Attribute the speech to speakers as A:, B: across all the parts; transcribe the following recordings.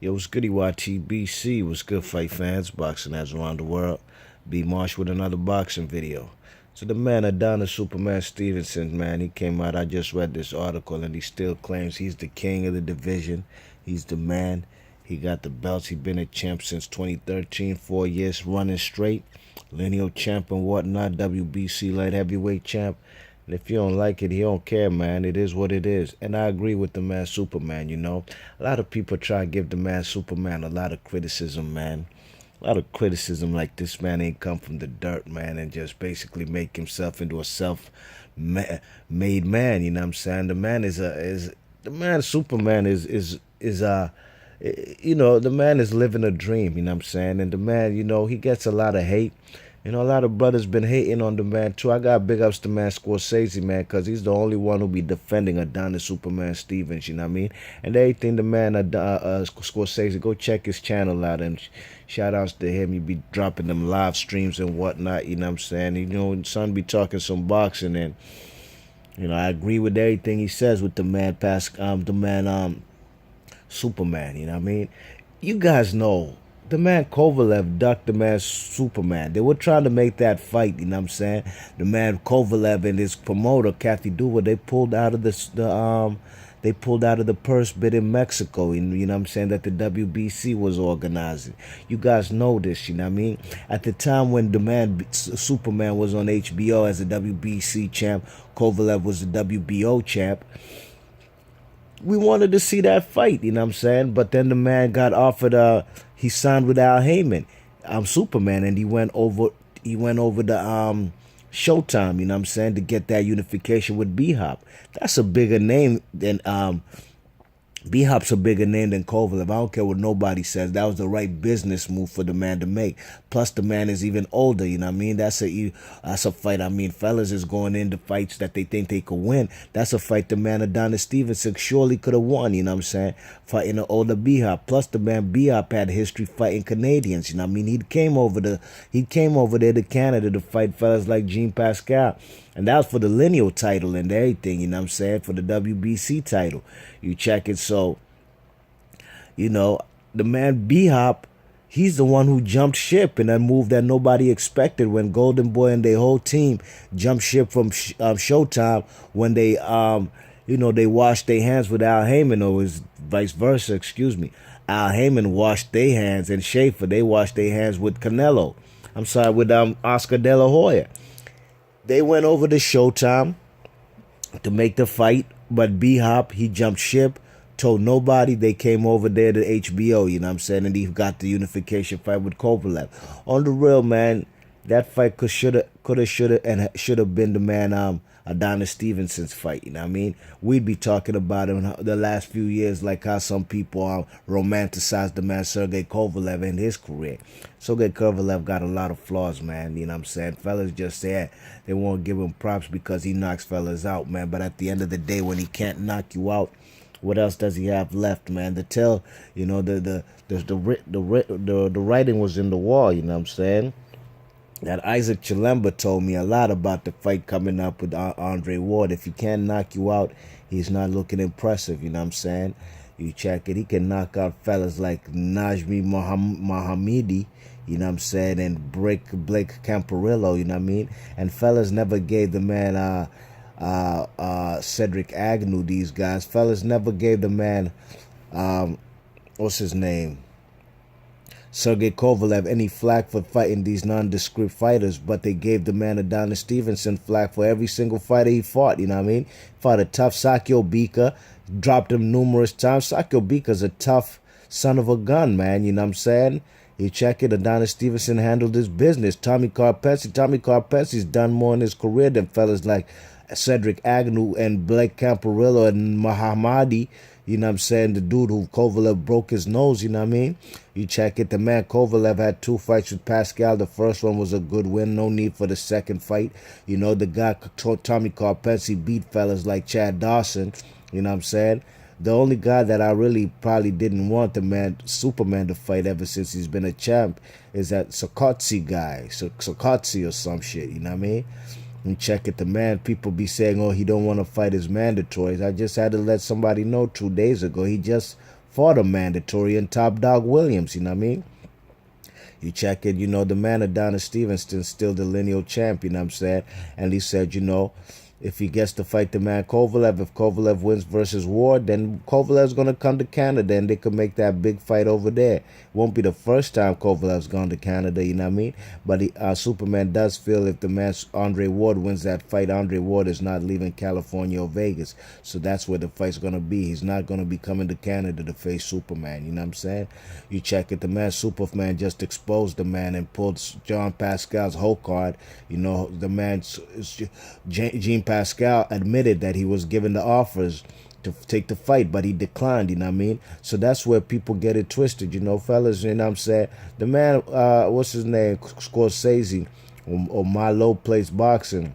A: Yo, what's good, EYTBC? What's good, fight fans? Boxing as around the world. B Marsh with another boxing video. So the man Adonis Superman Stevenson, man, he came out. I just read this article, and he still claims he's the king of the division. He's the man. He got the belts. He been a champ since 2013, 4 years running straight. Lineal champ and whatnot. WBC light heavyweight champ. And if you don't like it, he don't care, man. It is what it is. And I agree with the man Superman, you know. A lot of people try to give the man Superman a lot of criticism, man. A lot of criticism like this man ain't come from the dirt, man, and just basically make himself into a self-made man, you know what I'm saying? The man is the man Superman the man is living a dream, you know what I'm saying? And the man, he gets a lot of hate. A lot of brothers been hating on the man too. I got big ups to man Scorsese, man, because he's the only one who be defending Adonis Superman Stevens, you know what I mean? And everything the man Scorsese, go check his channel out and shout outs to him. He be dropping them live streams and whatnot, you know what I'm saying? Son be talking some boxing, and I agree with everything he says with the man Superman, you know what I mean? You guys know the man Kovalev ducked the man Superman. They were trying to make that fight, you know what I'm saying? The man Kovalev and his promoter, Kathy Duva, they pulled out of the purse bid in Mexico, you know what I'm saying, that the WBC was organizing. You guys know this, you know what I mean? At the time when the man Superman was on HBO as a WBC champ, Kovalev was the WBO champ. We wanted to see that fight, you know what I'm saying? But then the man got offered he signed with Al Heyman, Superman, and he went over the Showtime, you know what I'm saying, to get that unification with B-Hop. That's a bigger name than B-Hop's a bigger name than Kovalev. I don't care what nobody says. That was the right business move for the man to make. Plus, the man is even older, you know what I mean? That's a fight. I mean, fellas is going into fights that they think they could win. That's a fight the man Adonis Stevenson surely could have won, you know what I'm saying? Fighting an older B-Hop. Plus, the man B-Hop had history fighting Canadians, you know what I mean? He came over there to Canada to fight fellas like Jean Pascal. And that was for the lineal title and everything, you know what I'm saying, for the WBC title. You check it. So, the man B-Hop, he's the one who jumped ship in that move that nobody expected when Golden Boy and their whole team jumped ship from Showtime when they, they washed their hands with Al Heyman, or it was vice versa, excuse me. Al Heyman washed their hands, and Schaefer, they washed their hands with Canelo. I'm sorry, with Oscar De La Hoya. They went over to Showtime to make the fight, but B-Hop, he jumped ship, told nobody. They came over there to HBO, you know what I'm saying, and he got the unification fight with Kovalev. On the real, man, that fight should have been the man Adonis Stevenson's fight, you know what I mean? We'd be talking about him the last few years, like how some people romanticize the man Sergey Kovalev and his career. Sergey Kovalev got a lot of flaws, man, you know what I'm saying? Fellas just say they won't give him props because he knocks fellas out, man. But at the end of the day, when he can't knock you out, what else does he have left, man? To tell, the writing was in the wall, you know what I'm saying? That Isaac Chilemba told me a lot about the fight coming up with Andre Ward. If he can't knock you out, he's not looking impressive, you know what I'm saying? You check it, he can knock out fellas like Najmi Mohammedi, you know what I'm saying, and Blake Camparillo, you know what I mean? And fellas never gave the man Cedric Agnew, these guys. Fellas never gave the man, what's his name? Sergey Kovalev any flack for fighting these nondescript fighters, but they gave the man Adonis Stevenson flack for every single fighter he fought, you know what I mean? Fought a tough Sakio Bika, dropped him numerous times. Sakio Bika's a tough son of a gun, man, you know what I'm saying? You check it, Adonis Stevenson handled his business. Tommy Carpetzi's done more in his career than fellas like Cedric Agnew and Blake Camparillo and Mohammadi. You know what I'm saying? The dude who Kovalev broke his nose, you know what I mean? You check it. The man Kovalev had 2 fights with Pascal. The first one was a good win. No need for the second fight. The guy, Tommy Carpetzi, beat fellas like Chad Dawson. You know what I'm saying? The only guy that I really probably didn't want the man Superman to fight ever since he's been a champ is that Sokotsi guy. Sokotsi or some shit, you know what I mean? And check it, the man, people be saying, oh, he don't want to fight his mandatories. I just had to let somebody know 2 days ago. He just fought a mandatory and Top Dog Williams, you know what I mean? You check it, the man Adonis Stevenson still the lineal champ, you know what I'm saying? And he said, if he gets to fight the man Kovalev, if Kovalev wins versus Ward, then Kovalev's going to come to Canada and they could make that big fight over there. Won't be the first time Kovalev's gone to Canada, you know what I mean? But Superman does feel if the man Andre Ward wins that fight, Andre Ward is not leaving California or Vegas. So that's where the fight's going to be. He's not going to be coming to Canada to face Superman, you know what I'm saying? You check it, the man Superman just exposed the man and pulled John Pascal's whole card. The man, Gene Pascal admitted that he was given the offers to take the fight, but he declined, you know what I mean? So that's where people get it twisted, fellas, you know what I'm saying? The man, what's his name, Scorsese, or My Low Place Boxing,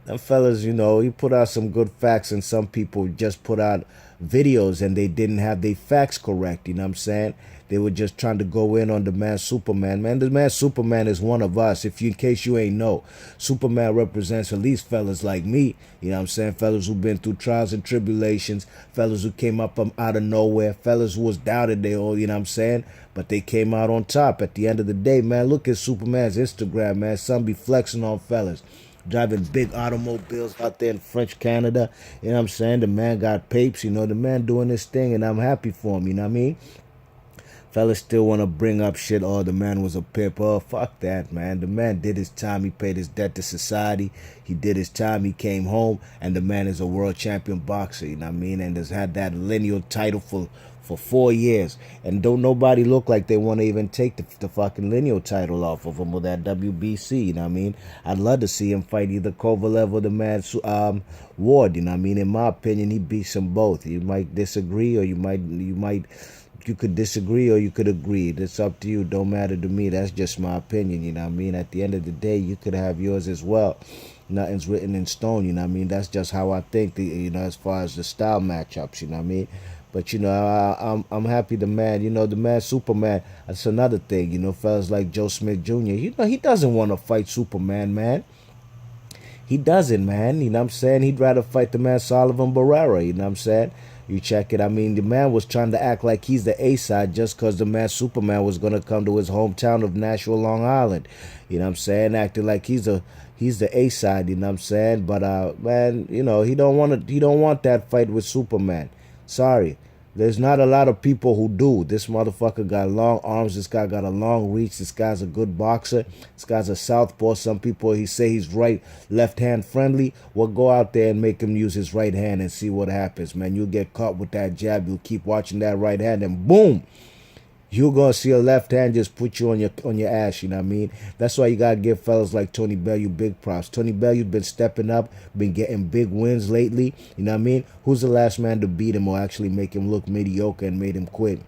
A: them fellas, he put out some good facts, and some people just put out videos and they didn't have their facts correct, you know what I'm saying? They were just trying to go in on the man Superman. Man, the man Superman is one of us. In case you ain't know, Superman represents at least fellas like me. You know what I'm saying? Fellas who've been through trials and tribulations. Fellas who came up from out of nowhere. Fellas who was doubted they all, you know what I'm saying? But they came out on top. At the end of the day, man, look at Superman's Instagram, man. Some be flexing on fellas. Driving big automobiles out there in French Canada. You know what I'm saying? The man got papes. The man doing this thing, and I'm happy for him. You know what I mean? Fellas still want to bring up shit, oh, the man was a pimp. Oh, fuck that, man. The man did his time. He paid his debt to society. He did his time. He came home, and the man is a world champion boxer, you know what I mean? And has had that lineal title for 4 years. And don't nobody look like they want to even take the fucking lineal title off of him with that WBC, you know what I mean? I'd love to see him fight either Kovalev or the man Ward, you know what I mean? In my opinion, he beats them both. You might disagree, or you could disagree or you could agree. It's up to you. Don't matter to me. That's just my opinion, you know what I mean? At the end of the day, you could have yours as well. Nothing's written in stone, you know what I mean? That's just how I think, as far as the style matchups, you know what I mean? But, I'm happy the man, the man Superman, that's another thing, fellas like Joe Smith Jr., he doesn't want to fight Superman, man. He doesn't, man, you know what I'm saying? He'd rather fight the man Sullivan Barrera, you know what I'm saying? You check it. I mean, the man was trying to act like he's the A-side just because the man Superman was going to come to his hometown of Nashville, Long Island. You know what I'm saying? Acting like he's the A-side, you know what I'm saying? But, man, he don't want that fight with Superman. Sorry. There's not a lot of people who do. This motherfucker got long arms. This guy got a long reach. This guy's a good boxer. This guy's a southpaw. Some people, he say he's left hand friendly. Well, go out there and make him use his right hand and see what happens, man. You'll get caught with that jab. You'll keep watching that right hand and boom, you're going to see a left hand just put you on your ass, you know what I mean? That's why you got to give fellas like Tony Bellew big props. Tony Bellew's been stepping up, been getting big wins lately, you know what I mean? Who's the last man to beat him or actually make him look mediocre and made him quit?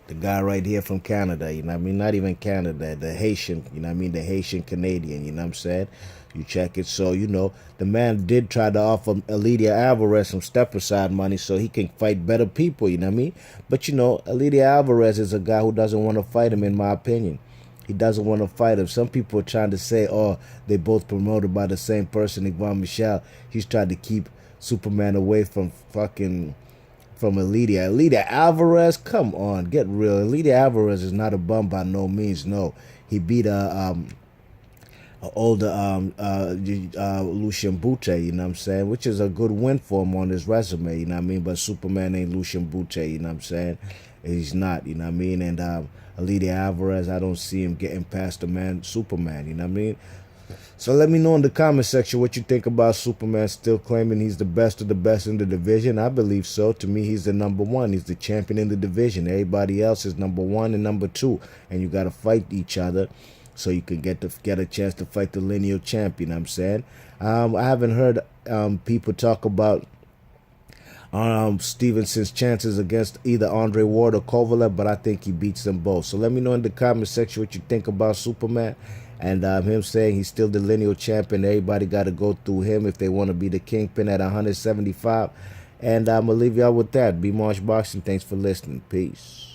A: The guy right here from Canada, you know what I mean? Not even Canada, the Haitian, you know what I mean? The Haitian Canadian, you know what I'm saying? You check it. So, the man did try to offer Elidia Alvarez some step-aside money so he can fight better people, you know what I mean? But, Elidia Alvarez is a guy who doesn't want to fight him, in my opinion. He doesn't want to fight him. Some people are trying to say, oh, they both promoted by the same person, Yvonne Michel. He's tried to keep Superman away from Elidia. Elidia Alvarez, come on, get real. Elidia Alvarez is not a bum by no means, no. He beat older Lucien Boutte, you know what I'm saying? Which is a good win for him on his resume, you know what I mean? But Superman ain't Lucien Boutte, you know what I'm saying? He's not, you know what I mean? And Elidia Alvarez, I don't see him getting past the man Superman, you know what I mean? So let me know in the comment section what you think about Superman still claiming he's the best of the best in the division. I believe so. To me, he's the number one. He's the champion in the division. Everybody else is number one and number two. And you got to fight each other so you can get a chance to fight the lineal champion, you know what I'm saying? I haven't heard people talk about Stevenson's chances against either Andre Ward or Kovalev, but I think he beats them both. So let me know in the comment section what you think about Superman. And him saying he's still the lineal champion. Everybody got to go through him if they want to be the Kingpin at 175. And I'm going to leave y'all with that. Be Marsh Boxing. Thanks for listening. Peace.